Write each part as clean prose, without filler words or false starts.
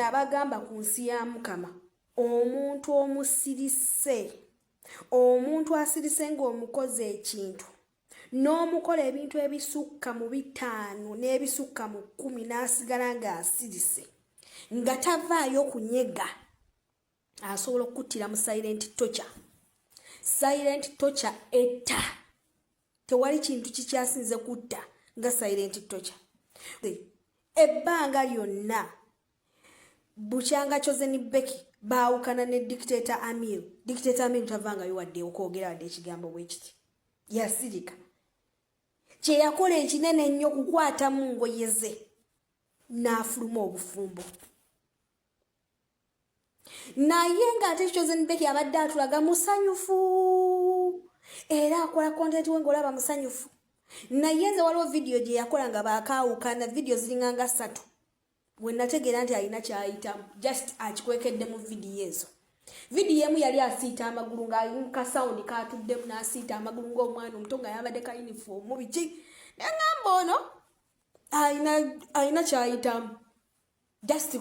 nabagamba ku nsi ya Mukama omuntu omusirise omuntu asirise ng'omukozi ekintu n'omukola ebintu ebisukka mu 5 n'ebisukka mu 10 n'asigala ng'asirise nga tavaayo kunyega asobola okuttira mu silent torture. Silent torture etta. Tewali kintu kikyasinze kutta nga silent torture. Ebbanga lyonna Bukyanga Chosen Beki baawukana ne Dictator Amir. Dictator Amir tavangayo wadde okwogera wadde ekigambo bwe kiti. Yasirika. Kye yakola ekinene ennyo kukwata mu ngoye ze n'afuluma obufumbo. Naye ng'ate Chosen Beki abadde atulaga musanyufu era akola content we ng'olaba musanyufu. Naye nze waliwo video gye yakola nga baakaawukana, video zilinganga 3 we nategeera nti alina kyayitamu just akikwekedde mu video ezo. Video emu yali asiita amagulu ng'ayinka sound kaatuddemu n'asiita amagulu ng'omwana omuto nga yabadde ka uniform mu biki nengamba ono alina kyayitamu just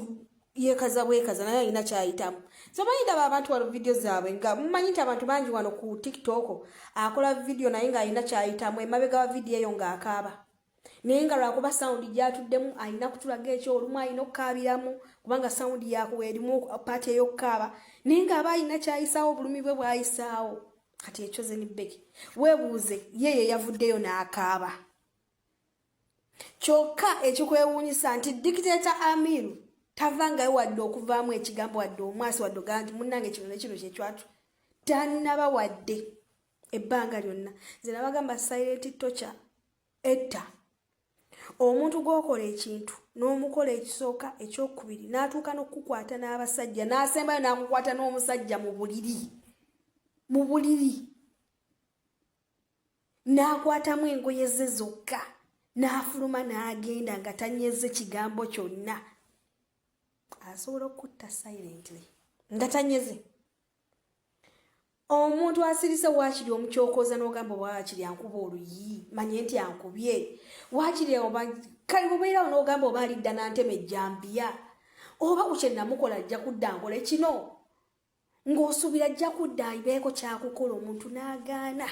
yekaza bwekaza naye alina kyayitamu. So manyi ndaba abantu wano video zaabwe nga mumanyi nti abantu bangi wano ku TikTok akola video naye nga alina kyayitamu emabega wa video eyo ng'akaaba. Naye nga lwakuba sound gyatuddemu alina kutulaga ekyo olumu alina okukaabiramu kubanga sound erimu paati ey'okukaaba naye nga aba alina kyayisaawo obulumi bwe bwayisaawo. Kati Chosen Beki weebuuze ye yavuddeyo n'akaaba. Kyokka ekikwewuunyisa nti Dictator Amiru tavangayo wadde okuvaamu ekigambo wadde omwasi wadde ogaa nti munnange kino nekino kyekyatu tannaba wadde ebbanga lyonna. Nze nabagamba silent torture etta. Omuntu gw'okola ekintu n'omukola ekisooka ekyokubiri n'atuuka n'okukwata n'abasajja n'asembayo n'akukwata n'omusajja mu buliri n'akwatamu engoye ze zokka n'afuluma n'agenda nga tanyeze kigambo kyonna. Asobola okutta silently nga tanyeze. Omuntu asirise waakiri omukyokoza n'ogamba waakiri ankuba oluyi manye nti ankubye waakiri oba kali bubeerawo n'ogamba oba alidda n'antema ejjambiya oba kukye namukola ajja kudda nkola kino ng'osuubira ajja kudda ayibeeko kyakukola omuntu n'agaana.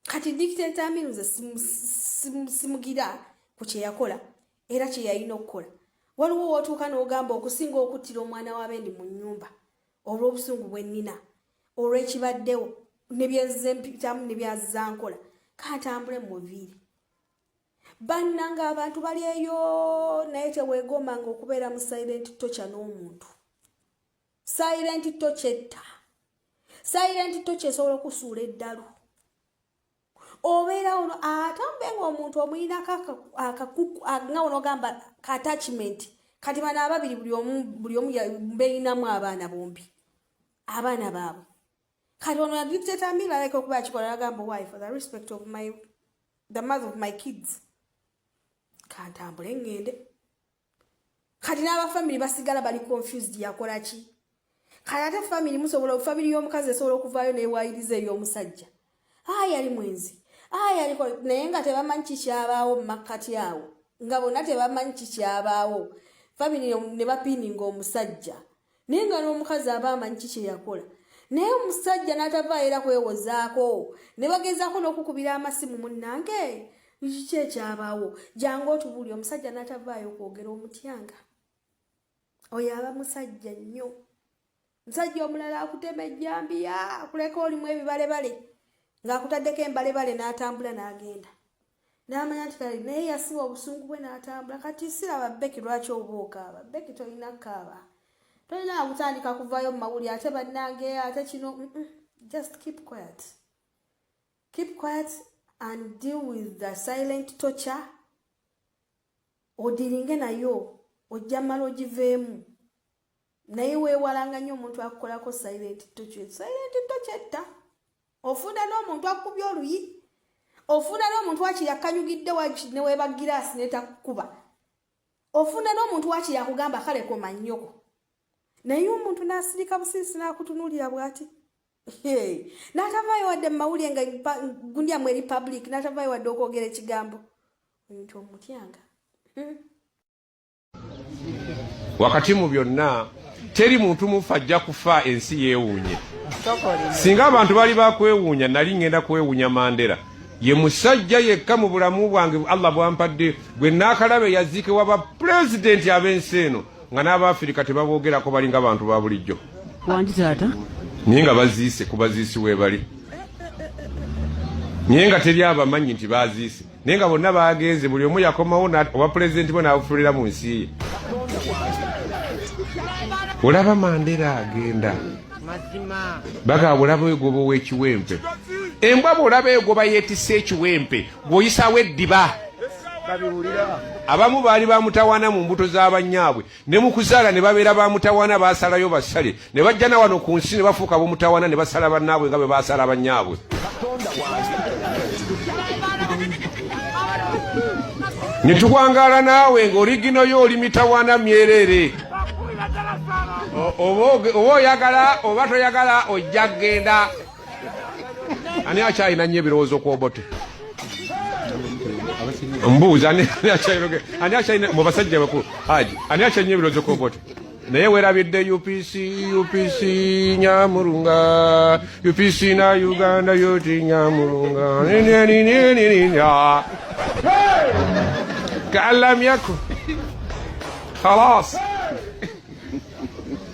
Kati Dictator Amiru nze simugira ku kye yakola era kye yalina okukola. Waliwo wootuuka n'ogamba okusinga okuttira omwana w'abendi mu nnyumba olw'obusungu bwe nnina olw'ekibaddewo ne byezze mpitamu ne byazza nkola kantambule mu muviiri. Bannanga abantu bali eyo naye teweegomanga okubeera mu silent torture n'omuntu. Silent torture etta. Silent torture esobola okusuula eddalu. Obeera ono atambe ng'omuntu omuyinako nga onogamba ka attachment kati bano ababiri buli omu beeyinamu abaana bombi abaana baabwe. Kati ono Dictator Amiru aleka okuba akikola agamba why for the respect of the mother of my kids kantambule ngende. Kati n'abafamily basigala bali confused yakola ki. Kati ate family family y'omukazi esobola okuvaayo n'ewayiriza ey'omusajja yali mwenzi aliko naye nga tebamanyi kikyabaawo mu makkati awo nga bonna tebamanyi kikyabaawo. Family ne bapininga omusajja naye nga n'omukazi aba amanyi kiki yakola naye omusajja n'atavaayo era kwewozaako ne bagezaako n'okukubira amasimu munnange kiki ekyabaawo jangu otubuulire. Omusajja n'atavaayo kwogera omutyanga oyo aba musajja nnyo. Musajja omulala akutema ejjambiya akuleka olimu ebibalebale ng'akutaddeko embalebale n'atambula n'agenda n'amanya nti kale naye yasiba obusungu bwe n'atambula. Kati siraba Beki lwaki oba okaaba. Beki tolina kaaba tolina kutandika kuvaayo mu mawulire ate bannange ate kino. Just keep quiet and deal with the silent torture. Odiringe nayo ojja mala ogiveemu naye weewalanga nnyo omuntu akukolako silent torture. Silent torture etta. Ofunda n'omuntu akubye oluyi ofunda n'omuntu wakiri akanyugidde wakiri ne weeba giraasi n'etakukuba ofunda n'omuntu wakiri akugamba kale koma nnyoko naye omuntu n'asirika busirisi n'akutunuulira bw'ati n'atavaayo wadde mu mawulire nga gundi yamwe eri public n'atavaayo wadde okwogera ekigambo omuntu omutyanga. wakati mu byonna teri muntu mufa ajja kufa ensi yeewuunye. Singa abantu bali bakwewuunya nali ngenda kwewuunya Mandela. Ye musajja yekka mu bulamu bwange Allah bwampadde gwe naakalabe yaziikibwa ba pulezidenti ab'ensi eno nga n'Abafirika tebaboogerako balinga bantu ba bulijjo. Wangi taata naye nga baziise kubaziisi webali, naye nga teri abamanyi nti baziise, naye nga bonna bagenze buli omu yakomawo oba pulezidenti bo n'abufulira mu nsi ye. Olaba Mandela agenda baga olaba egoba w'ekiwempe, embwa bw'olaba egoba yeetisse ekiwempe bw'oyisaawo eddiba. Abamu baali bamutawaana mu mbuto z'abanyaabwe ne mu kuzaala ne babeera bamutawaana baasalayo basale ne bajja na wano ku nsi ne bafuuka bomutawaana ne basala bannaabwe nga bwe baasala abanyaabwe. Ne tuwangaala naawe ng'oligino yo oli mitawaana myerere. Oba oyagala oba toyagala ojja kgenda. Ani akyalina nnyo ebirowoozo ku Obote? Mbuuza ani akyalina mu basajja bakulu Haji, ani akyalina ebirowoozo ku Obote? Naye weerabidde UPC Nyamurunga, UPC na Uganda yoti Nyamurunga. Ka'allam yakun. Khalas.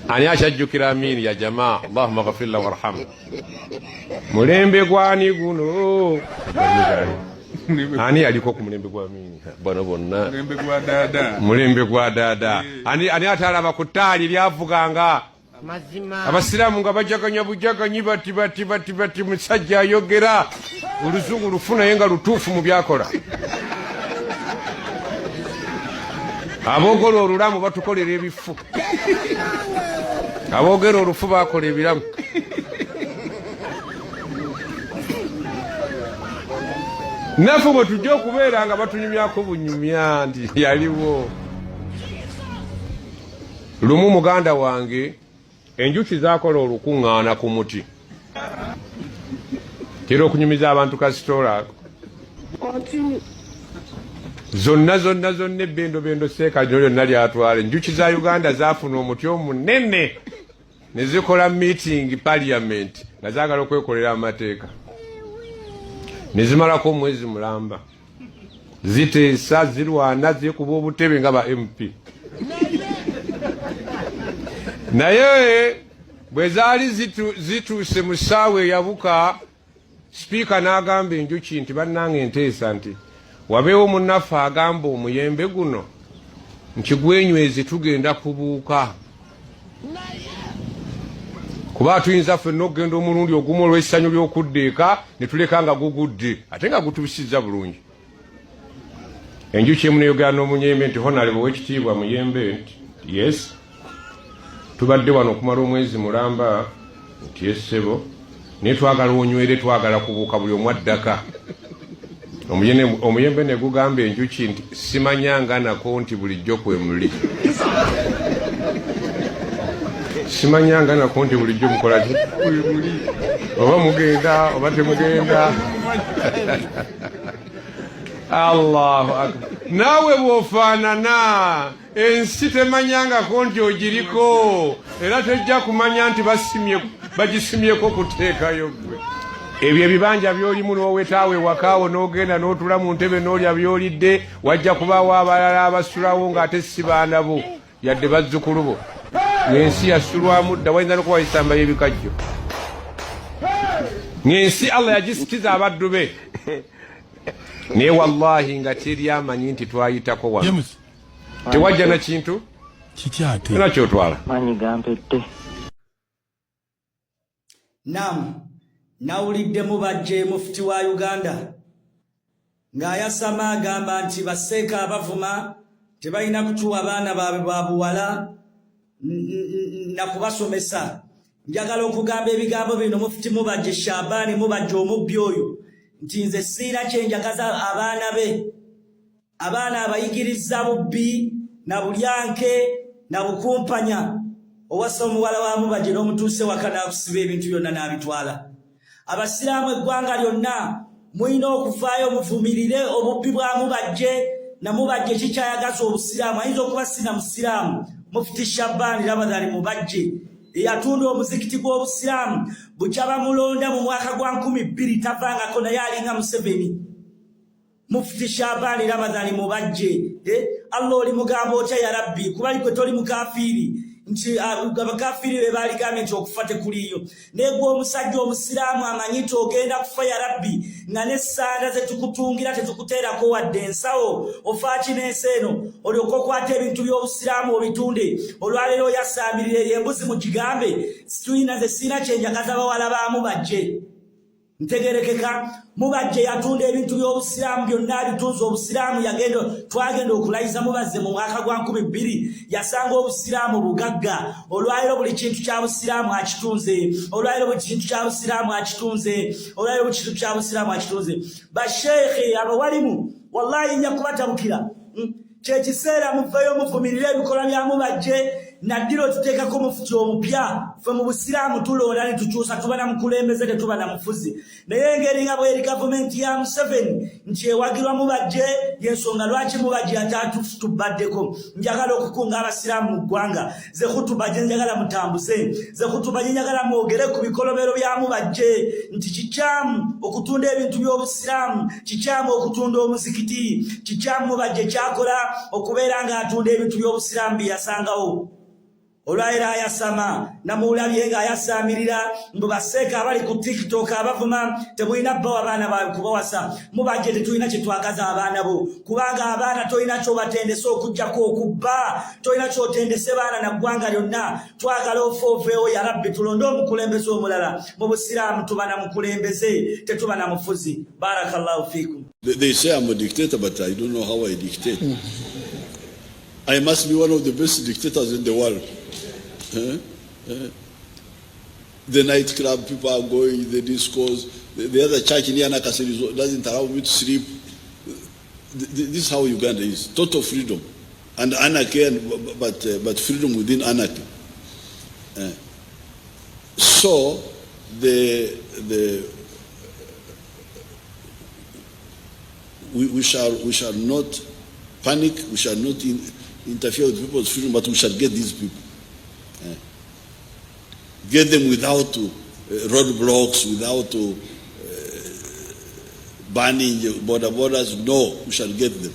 Ani akyajjukira Amin ya jamaa, Allahumma ghafir lahu warhamhu. Mulembe gwani guno. Ani aliko ku mulembe gwa Amin? Bwana bonna. Mulembe gwa dada. Mulembe gwa dada. Ani atalaba ku ttaali lyavuganga. mazima Abasiraamu nga bajaganya bujaganyi bati musajja ayogera oluzungu lufuna yenga lutuufu mu byakola. Aboogera olulamu batukolera ebifu. Aboogera olufu bakola ebiramu. Naffe bwe tujja okubeera nga batunyumyako bunyumya nti yaliwo. Lumu muganda wange enjuki zaakola olukuŋŋaana ku muti. Kera okunyumiza abantu kasitoola zonna ebbendo seeka lyonna lyatwala. Enjuki za Uganda zaafuna omuti omunene ne zikola meeting parliament nga zaagala okwekolera amateeka. Ne zimalako omwezi mulamba. Ziteesa, zirwana, zikuba obutebe nga ba MP. Naye bwe zaali zituuse mu ssaawa eyabuka, sipiika n'agamba enjuki nti bannange nteesa nti wabeewo munnaffe agamba omuyembe guno nti gwenywezi tugenda kubuuka. Kuba tuyinza ffenna okugenda omulundi ogumu olw'essanyu ly'okudda eka ne tuleka nga gugudde ate nga gutubisizza bulungi. Enjuki emu n'eyogera n'omuyembe nti Honorable Oweekitiibwa Muyembe nti yes, tubadde wano okumala omwezi mulamba nti essebo naye twagala onywere, twagala kubuuka buli omu addaka. Omuyembe ne gugamba enjuki nti simanyanga nako nti bulijjo kwe muli. Simanyanga nako nti bulijjo mukola ki? Oba mugenda oba temugenda. Allahu akbar. Naawe bw'ofaanana ensi temanyangako nti ogiriko era tejja kumanya nti bagisimyeko kuteekayo gwe. Ebyo ebibanja by'olimu n'owetaawe wakaawo n'ogenda n'otula mu ntebe n'olya by'olidde, wajja kubaawo abalala abasulawo ng'ate si baana bo yadde bazzukulu bo. Ng'ensi yasulwamu dda, wayinza n'okuba wayisamba y'ebikajjo. Ng'ensi Allah yagisikiza abaddu be. Naye wallahi nga teri amanyi nti twayitako wano. Tewajja na kintu kikyate era kyotwala. manyi gampette. Naam, nawuliddemu bajje mufti wa Uganda ng'ayasama agamba nti basseeka abavuma tebalina kutuwa abaana baabwe ba buwala na kubasomesa. Njagala okugamba ebigambo bino mufti Mubajje Shaabani Mubajje omubbi oyo nti nze siina kyenjagaza abaana be, abaana abayigiriza bubbi na bulyanke na bukumpanya. Owasa omuwala wa Mubajje n'omutuuse waka n'akusiba ebintu byonna n'abitwala. Abasiraamu eggwanga lyonna mulina okuvaayo muvumirire obubbi bwa Mubajje na Mubajje kikyayagaza obusiraamu. Ayinza okuba sina musiraamu, Mufti Shabani Ramadhani Mubajje eyatunda omuzikiti gw'Obusiraamu bukyaba mulonda mu mwaka gwa 2000 tavangako naye alinga Museveni. Mufti Shabani Ramadhani Mubajje Allah oli mugambo otya ya Rabbi kuba liko toli mukafiri nti abakafiri be bali gamente okufate kuliyo negwo omusajja omusiraamu amanyito ogenda kufa ya Rabbi nga n'essanda ze tukutungira tetukuteerako wadde ensawo ofaaki n'enseno olyoka okwata ebintu by'Obusiraamu obitunde olwaleero yasaambirire embuzi mu kigambe situyina ze sina kyenjagaza bawala ba Mubajje ntegerekeka Mubajje yatunda ebintu by'Obusiraamu byonna bitunze Obusiraamu twagenda okulayiza Mubazze mu mwaka gwa 2000 yasanga Obusiraamu bugagga olwaliro buli kintu kya Busiraamu akitunze olwaliro buli kintu kya Busiraamu akitunze olwaliro buli kintu kya Busiraamu akitunze basheikhe abawalimu wallahi nyakubatabukira kyekiseera muveyo muvumirire ebikola bya Mubajje naddiro tuteekako mufti omupya ffe mu Busiraamu tulonda ne tukyusa tuba na mukulembeze tetuba na mufuzi naye engeri nga bweri gavumenti ya Museveni nti ewagirwa Mubajje yensonga lwaki Mubajje atatubaddeko njagala okukunga Abasiraamu mu ggwanga ze khutubajje njagala mutambuze ze khutubajje njagala mwogere ku bikolobero bya Mubajje nti kikyamu okutunda ebintu by'Obusiraamu kikyamu okutunda omuzikiti kikyamu Mubajje kyakola okubeera nga atunda ebintu by'Obusiraamu byasangawo olwaira ayasama namuulabye nga ayasaamirira mbu baseeka abali ku TikTok abavuma temulina bbawa abaana baabwe kubawasa Mubajje tetulina kye twagaza abaana bo kubanga abaana tolina ky'obatendesa okuggyako okubba tolina ky'otendese baana na ggwanga lyonna twagala ofooveewo ya Rabbi tulonde omukulembeze omulala mu Busiraamu tuba na mukulembeze tetuba na mufuzi. Barakallahu fiikum. They say I'm a dictator, but I don't know how I dictate. I must be one of the best dictators in the world. The nightclub, people are going, the discos, the other church in Yanaka doesn't allow me to sleep. This is how Uganda is. Total freedom. And anarchy, but freedom within anarchy. So, we shall not panic, we shall not interfere with people's freedom, but we shall get these people. Get them without roadblocks, without banning borders. No, we shall get them.